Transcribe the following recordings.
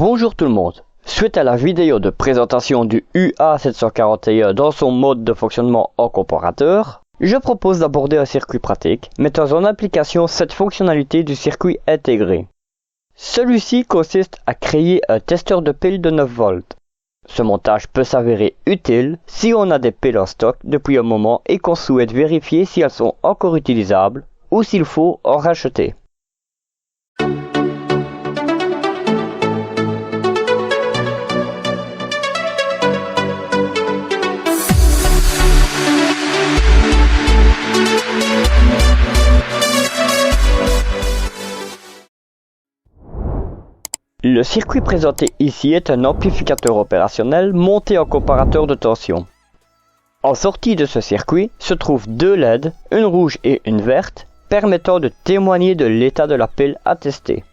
Bonjour tout le monde. Suite à la vidéo de présentation du UA741 dans son mode de fonctionnement en comparateur, je propose d'aborder un circuit pratique mettant en application cette fonctionnalité du circuit intégré. Celui-ci consiste à créer un testeur de piles de 9 volts. Ce montage peut s'avérer utile si on a des piles en stock depuis un moment et qu'on souhaite vérifier si elles sont encore utilisables ou s'il faut en racheter. Le circuit présenté ici est un amplificateur opérationnel monté en comparateur de tension. En sortie de ce circuit se trouvent deux LED, une rouge et une verte, permettant de témoigner de l'état de la pile à tester.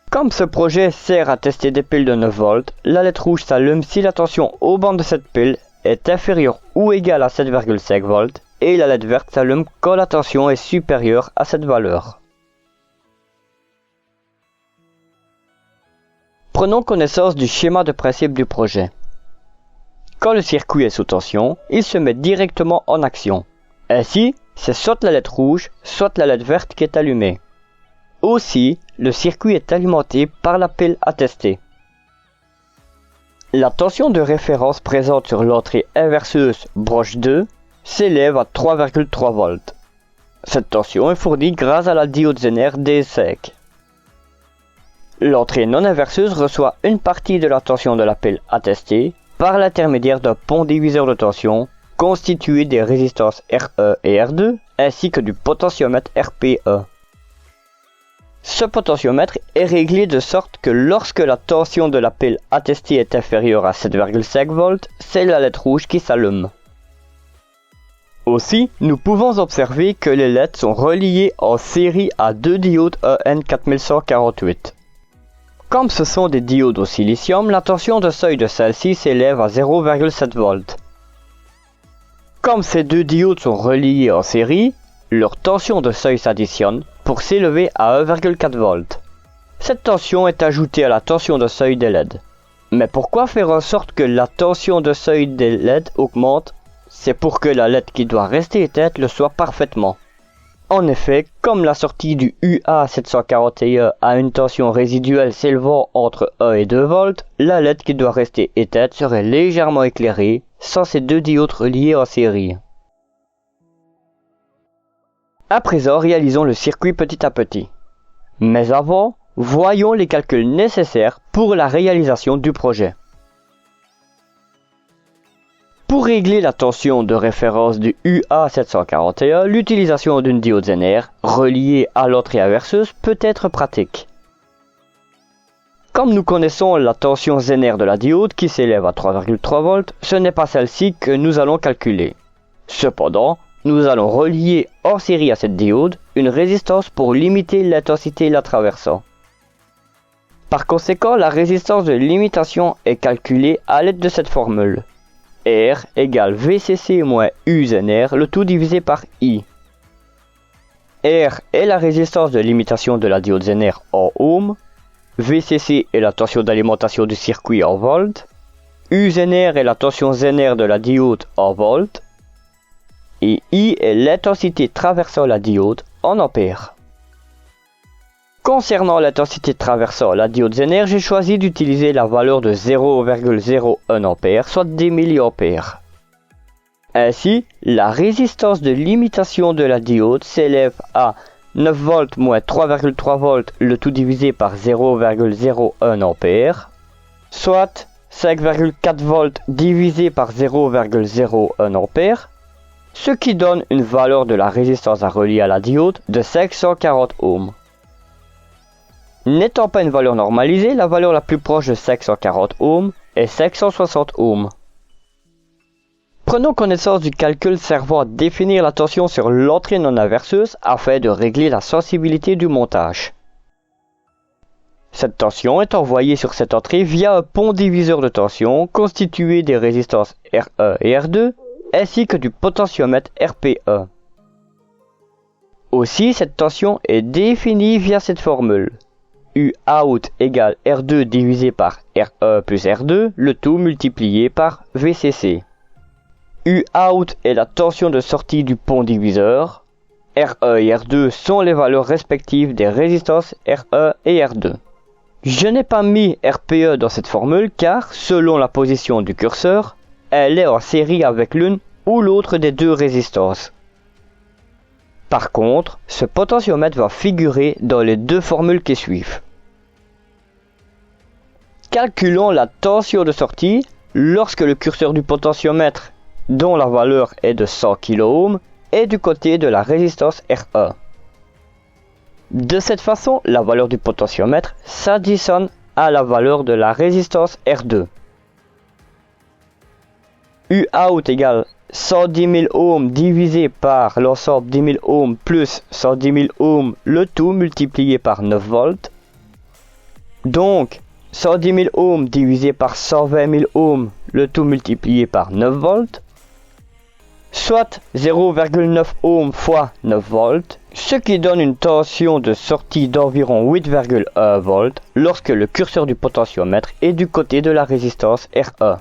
Comme ce projet sert à tester des piles de 9 volts, la LED rouge s'allume si la tension aux bandes de cette pile est inférieure ou égale à 7,5 volts et la LED verte s'allume quand la tension est supérieure à cette valeur. Prenons connaissance du schéma de principe du projet. Quand le circuit est sous tension, il se met directement en action. Ainsi, c'est soit la LED rouge, soit la LED verte qui est allumée. Aussi, le circuit est alimenté par la pile à tester. La tension de référence présente sur l'entrée inverseuse broche 2 s'élève à 3,3 volts. Cette tension est fournie grâce à la diode Zener D5. L'entrée non inverseuse reçoit une partie de la tension de la pile à tester par l'intermédiaire d'un pont diviseur de tension constitué des résistances R1 et R2 ainsi que du potentiomètre RPE. Ce potentiomètre est réglé de sorte que lorsque la tension de la pile à tester est inférieure à 7,5 volts, c'est la LED rouge qui s'allume. Aussi, nous pouvons observer que les LED sont reliés en série à deux diodes EN4148. Comme ce sont des diodes au silicium, la tension de seuil de celle-ci s'élève à 0,7 volts. Comme ces deux diodes sont reliés en série, leur tension de seuil s'additionne pour s'élever à 1,4 volts. Cette tension est ajoutée à la tension de seuil des LED. Mais pourquoi faire en sorte que la tension de seuil des LED augmente? C'est pour que la LED qui doit rester éteinte le soit parfaitement. En effet, comme la sortie du UA741 a une tension résiduelle s'élevant entre 1 et 2 volts, la LED qui doit rester éteinte serait légèrement éclairée sans ces deux diodes reliés en série. À présent, réalisons le circuit petit à petit. Mais avant, voyons les calculs nécessaires pour la réalisation du projet. Pour régler la tension de référence du UA741, l'utilisation d'une diode Zener reliée à l'entrée inverseuse peut être pratique. Comme nous connaissons la tension Zener de la diode qui s'élève à 3,3 volts, ce n'est pas celle-ci que nous allons calculer. Cependant, nous allons relier en série à cette diode une résistance pour limiter l'intensité la traversant. Par conséquent, la résistance de limitation est calculée à l'aide de cette formule. R égale VCC moins U Zener, le tout divisé par I. R est la résistance de limitation de la diode Zener en ohms, VCC est la tension d'alimentation du circuit en volts, U Zener est la tension Zener de la diode en volts, et I est l'intensité traversant la diode en ampères. Concernant l'intensité traversant la diode Zener, j'ai choisi d'utiliser la valeur de 0,01 A, soit 10 mA. Ainsi, la résistance de limitation de la diode s'élève à 9 volts moins 3,3 volts, le tout divisé par 0,01 A, soit 5,4 volts divisé par 0,01 A, ce qui donne une valeur de la résistance à relier à la diode de 540 ohms. N'étant pas une valeur normalisée, la valeur la plus proche de 540 ohms est 560 ohms. Prenons connaissance du calcul servant à définir la tension sur l'entrée non inverseuse afin de régler la sensibilité du montage. Cette tension est envoyée sur cette entrée via un pont diviseur de tension constitué des résistances R1 et R2 ainsi que du potentiomètre RPE. Aussi, cette tension est définie via cette formule. UOUT égale R2 divisé par RE plus R2, le tout multiplié par VCC. UOUT est la tension de sortie du pont diviseur. RE et R2 sont les valeurs respectives des résistances RE et R2. Je n'ai pas mis RPE dans cette formule car, selon la position du curseur, elle est en série avec l'une ou l'autre des deux résistances. Par contre, ce potentiomètre va figurer dans les deux formules qui suivent. Calculons la tension de sortie lorsque le curseur du potentiomètre, dont la valeur est de 100 kΩ, est du côté de la résistance RE. De cette façon, la valeur du potentiomètre s'additionne à la valeur de la résistance R2. UOUT égale 110 000 ohms divisé par l'ensemble 10 000 ohms plus 110 000 ohms, le tout multiplié par 9 volts. Donc, 110 000 ohms divisé par 120 000 ohms, le tout multiplié par 9 volts. Soit 0,9 ohms fois 9 volts, ce qui donne une tension de sortie d'environ 8,1 volts lorsque le curseur du potentiomètre est du côté de la résistance RE.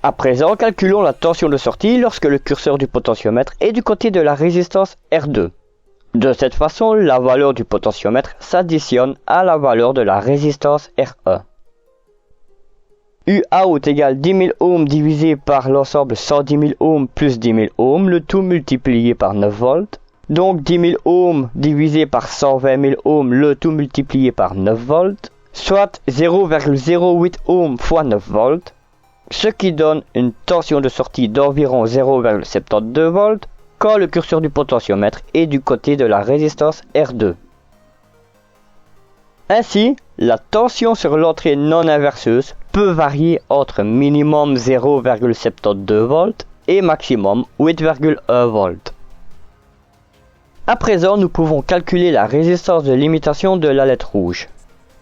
À présent, calculons la tension de sortie lorsque le curseur du potentiomètre est du côté de la résistance R2. De cette façon, la valeur du potentiomètre s'additionne à la valeur de la résistance RE. UOUT égale 10 000 ohms divisé par l'ensemble 110 000 ohms plus 10 000 ohms, le tout multiplié par 9 volts. Donc 10 000 ohms divisé par 120 000 ohms, le tout multiplié par 9 volts, soit 0,08 ohms fois 9 volts, ce qui donne une tension de sortie d'environ 0,72 volts quand le curseur du potentiomètre est du côté de la résistance R2. Ainsi, la tension sur l'entrée non inverseuse peut varier entre minimum 0,72 volts et maximum 8,1 volts. À présent, nous pouvons calculer la résistance de limitation de la LED rouge.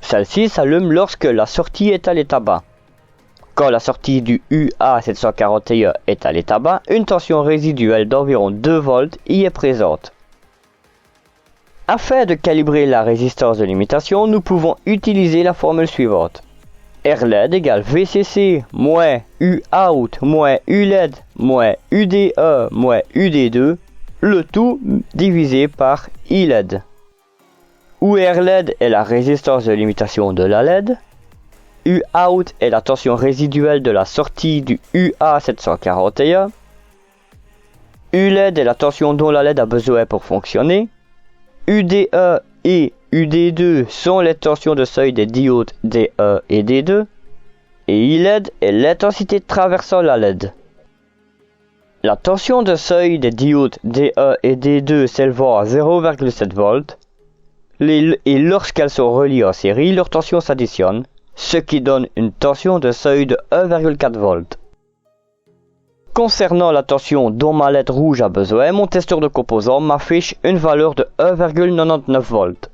Celle-ci s'allume lorsque la sortie est à l'état bas. Quand la sortie du UA741 est à l'état bas, une tension résiduelle d'environ 2 volts y est présente. Afin de calibrer la résistance de limitation, nous pouvons utiliser la formule suivante. RLED égale VCC moins UOUT moins ULED moins UDE moins UD2, le tout divisé par ILED. Où RLED est la résistance de limitation de la LED, UOUT est la tension résiduelle de la sortie du UA741, ULED est la tension dont la LED a besoin pour fonctionner, UDE et UD2 sont les tensions de seuil des diodes DE et D2, et ILED est l'intensité traversant la LED. La tension de seuil des diodes DE et D2 s'élevant à 0,7 volts, et lorsqu'elles sont reliées en série, leur tension s'additionne, ce qui donne une tension de seuil de 1,4 volts. Concernant la tension dont ma LED rouge a besoin, mon testeur de composants m'affiche une valeur de 1,99 volts.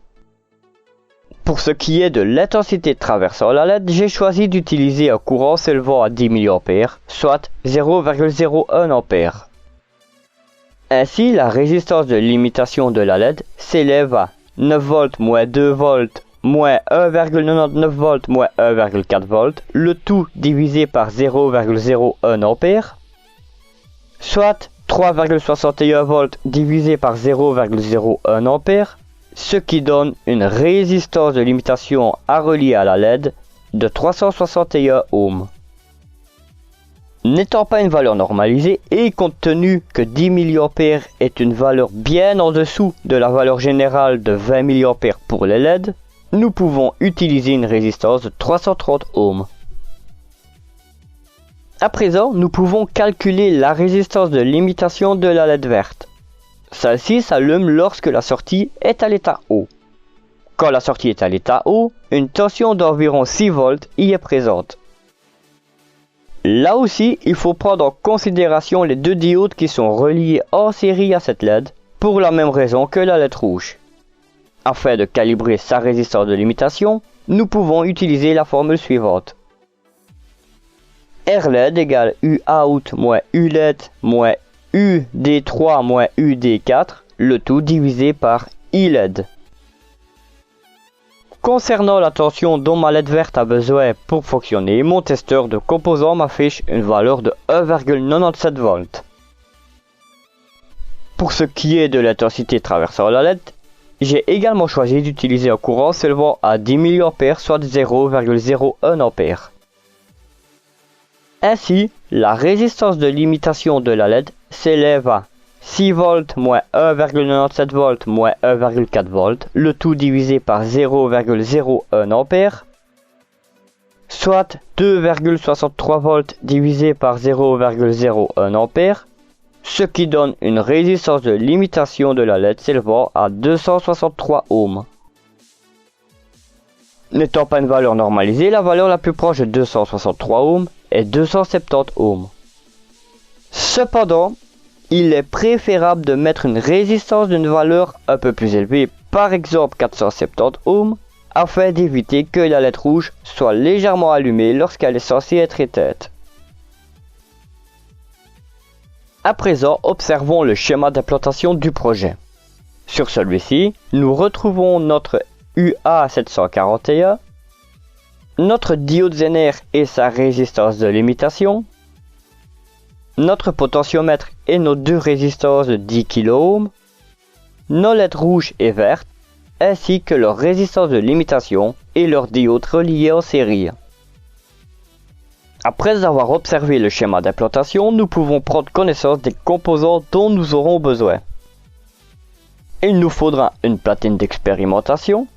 Pour ce qui est de l'intensité traversant la LED, j'ai choisi d'utiliser un courant s'élevant à 10 mA, soit 0,01 A. Ainsi, la résistance de limitation de la LED s'élève à 9 volts moins 2 volts moins 1,99 volts moins 1,4 volts, le tout divisé par 0,01 A, soit 3,61 volts divisé par 0,01 A, ce qui donne une résistance de limitation à relier à la LED de 361 ohms. N'étant pas une valeur normalisée et compte tenu que 10 mA est une valeur bien en dessous de la valeur générale de 20 mA pour les LED, nous pouvons utiliser une résistance de 330 ohms. À présent, nous pouvons calculer la résistance de limitation de la LED verte. Celle-ci s'allume lorsque la sortie est à l'état haut. Quand la sortie est à l'état haut, une tension d'environ 6 volts y est présente. Là aussi, il faut prendre en considération les deux diodes qui sont reliés en série à cette LED, pour la même raison que la LED rouge. Afin de calibrer sa résistance de limitation, nous pouvons utiliser la formule suivante. RLED égale UOUT moins ULED moins UD3 moins UD4, le tout divisé par e-LED. Concernant la tension dont ma LED verte a besoin pour fonctionner, mon testeur de composants m'affiche une valeur de 1,97 volts. Pour ce qui est de l'intensité traversant la LED, j'ai également choisi d'utiliser un courant s'élevant à 10 mA, soit 0,01 A. Ainsi, la résistance de limitation de la LED s'élève à 6 volts moins 1,97 volts moins 1,4 volts, le tout divisé par 0,01 A, soit 2,63 volts divisé par 0,01 A, ce qui donne une résistance de limitation de la LED s'élevant à 263 ohms. N'étant pas une valeur normalisée, la valeur la plus proche de 263 ohms est 270 ohms. Cependant, il est préférable de mettre une résistance d'une valeur un peu plus élevée, par exemple 470 ohms, afin d'éviter que la LED rouge soit légèrement allumée lorsqu'elle est censée être éteinte. À présent, observons le schéma d'implantation du projet. Sur celui-ci, nous retrouvons notre UA741, notre diode Zener et sa résistance de limitation, notre potentiomètre et nos deux résistances de 10 kΩ, nos LED rouges et vertes, ainsi que leur résistance de limitation et leurs diodes reliées en série. Après avoir observé le schéma d'implantation, nous pouvons prendre connaissance des composants dont nous aurons besoin. Il nous faudra une platine d'expérimentation,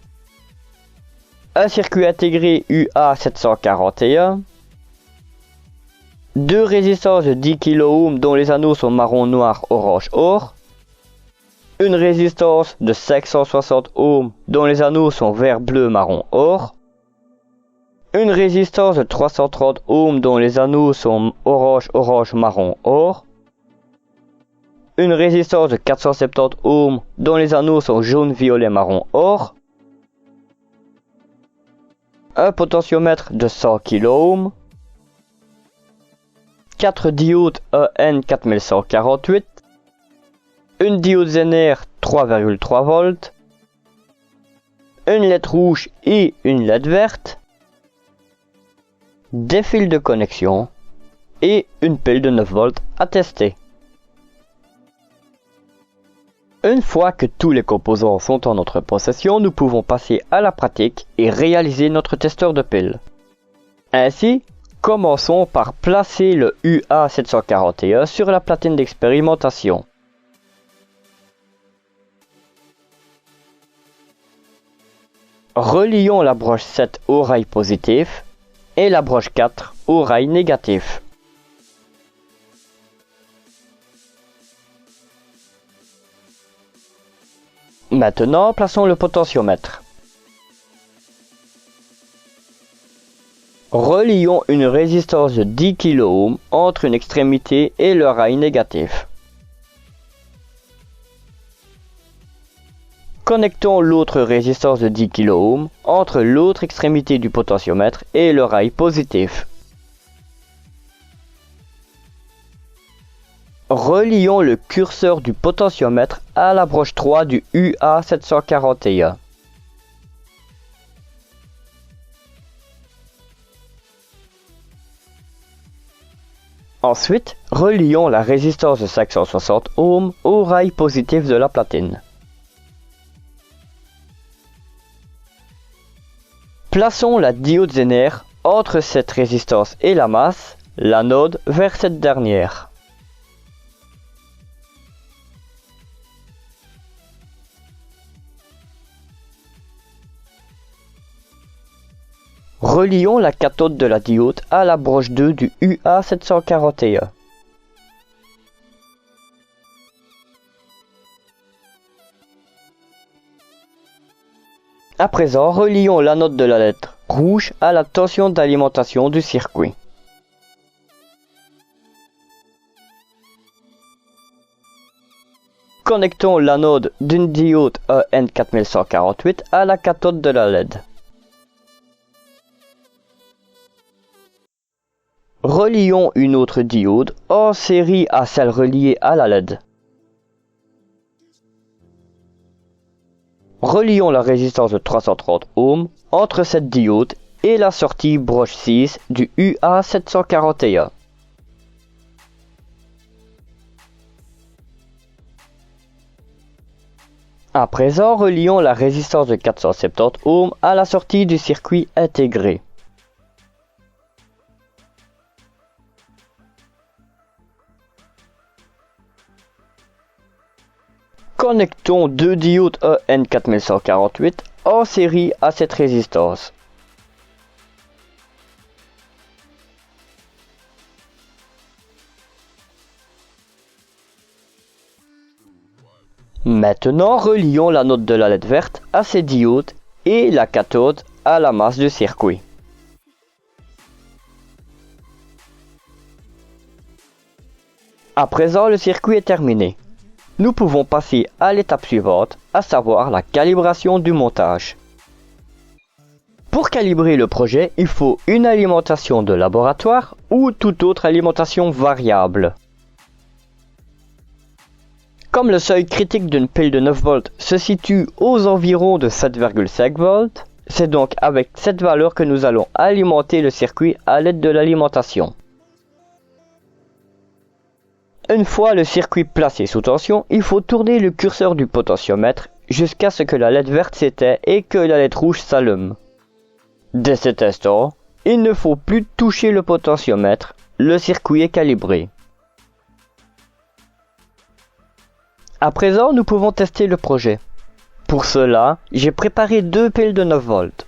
un circuit intégré UA741, deux résistances de 10 kΩ dont les anneaux sont marron, noir, orange, or, une résistance de 560 ohms dont les anneaux sont vert, bleu, marron, or, une résistance de 330 ohms dont les anneaux sont orange, orange, marron, or, une résistance de 470 ohms dont les anneaux sont jaune, violet, marron, or, un potentiomètre de 100 kΩ, 4 diodes EN4148, une diode Zener 3,3 volts, une LED rouge et une LED verte, des fils de connexion et une pile de 9 volts à tester. Une fois que tous les composants sont en notre possession, nous pouvons passer à la pratique et réaliser notre testeur de piles. Ainsi, commençons par placer le UA741 sur la platine d'expérimentation. Relions la broche 7 au rail positif et la broche 4 au rail négatif. Maintenant, plaçons le potentiomètre. Relions une résistance de 10 kΩ entre une extrémité et le rail négatif. Connectons l'autre résistance de 10 kΩ entre l'autre extrémité du potentiomètre et le rail positif. Relions le curseur du potentiomètre à la broche 3 du UA741. Ensuite, relions la résistance de 560 ohms au rail positif de la platine. Plaçons la diode Zener entre cette résistance et la masse, l'anode vers cette dernière. Relions la cathode de la diode à la broche 2 du UA741. À présent, relions l'anode de la lettre rouge à la tension d'alimentation du circuit. Connectons l'anode d'une diode EN4148 à la cathode de la LED. Relions une autre diode en série à celle reliée à la LED. Relions la résistance de 330 ohms entre cette diode et la sortie broche 6 du UA741. À présent, relions la résistance de 470 ohms à la sortie du circuit intégré. Connectons deux diodes EN4148 en série à cette résistance. Maintenant, relions l'anode de la LED verte à ces diodes et la cathode à la masse du circuit. À présent, le circuit est terminé. Nous pouvons passer à l'étape suivante, à savoir la calibration du montage. Pour calibrer le projet, il faut une alimentation de laboratoire ou toute autre alimentation variable. Comme le seuil critique d'une pile de 9 volts se situe aux environs de 7,5 volts, c'est donc avec cette valeur que nous allons alimenter le circuit à l'aide de l'alimentation. Une fois le circuit placé sous tension, il faut tourner le curseur du potentiomètre jusqu'à ce que la LED verte s'éteigne et que la LED rouge s'allume. Dès cet instant, il ne faut plus toucher le potentiomètre, le circuit est calibré. À présent, nous pouvons tester le projet. Pour cela, j'ai préparé deux piles de 9 volts.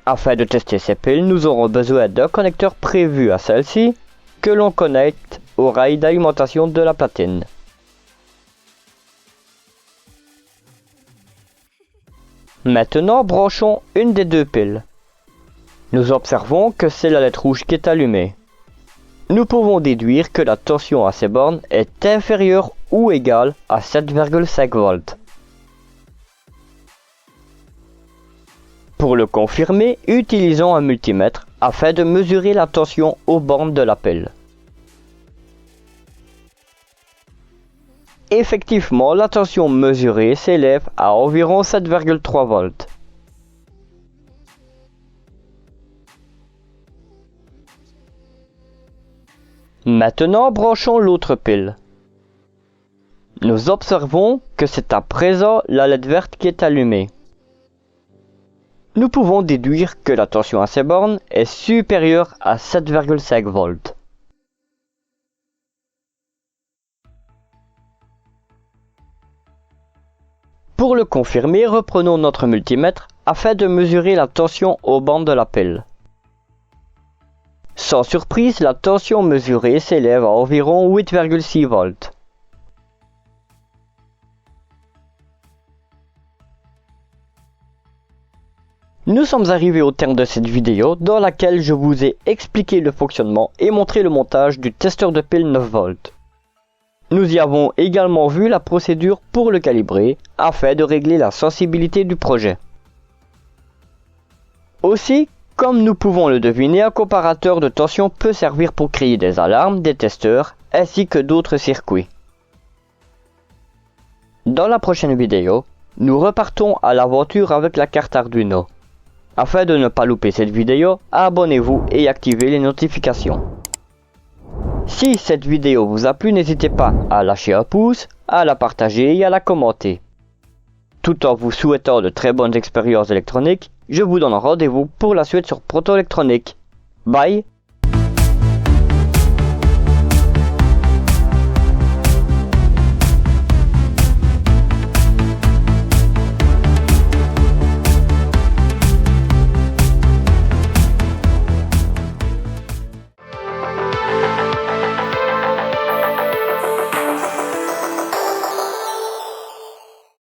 Afin de tester ces piles, nous aurons besoin d'un connecteur prévu à celle-ci que l'on connecte au rail d'alimentation de la platine. Maintenant, branchons une des deux piles. Nous observons que c'est la LED rouge qui est allumée. Nous pouvons déduire que la tension à ces bornes est inférieure ou égale à 7,5 volts. Pour le confirmer, utilisons un multimètre afin de mesurer la tension aux bornes de la pile. Effectivement, la tension mesurée s'élève à environ 7,3 volts. Maintenant, branchons l'autre pile. Nous observons que c'est à présent la LED verte qui est allumée. Nous pouvons déduire que la tension à ces bornes est supérieure à 7,5 volts. Pour le confirmer, reprenons notre multimètre afin de mesurer la tension aux bornes de la pile. Sans surprise, la tension mesurée s'élève à environ 8,6 volts. Nous sommes arrivés au terme de cette vidéo dans laquelle je vous ai expliqué le fonctionnement et montré le montage du testeur de pile 9 volts. Nous y avons également vu la procédure pour le calibrer afin de régler la sensibilité du projet. Aussi, comme nous pouvons le deviner, un comparateur de tension peut servir pour créer des alarmes, des testeurs, ainsi que d'autres circuits. Dans la prochaine vidéo, nous repartons à l'aventure avec la carte Arduino. Afin de ne pas louper cette vidéo, abonnez-vous et activez les notifications. Si cette vidéo vous a plu, n'hésitez pas à lâcher un pouce, à la partager et à la commenter. Tout en vous souhaitant de très bonnes expériences électroniques, je vous donne rendez-vous pour la suite sur Proto Électronique. Bye!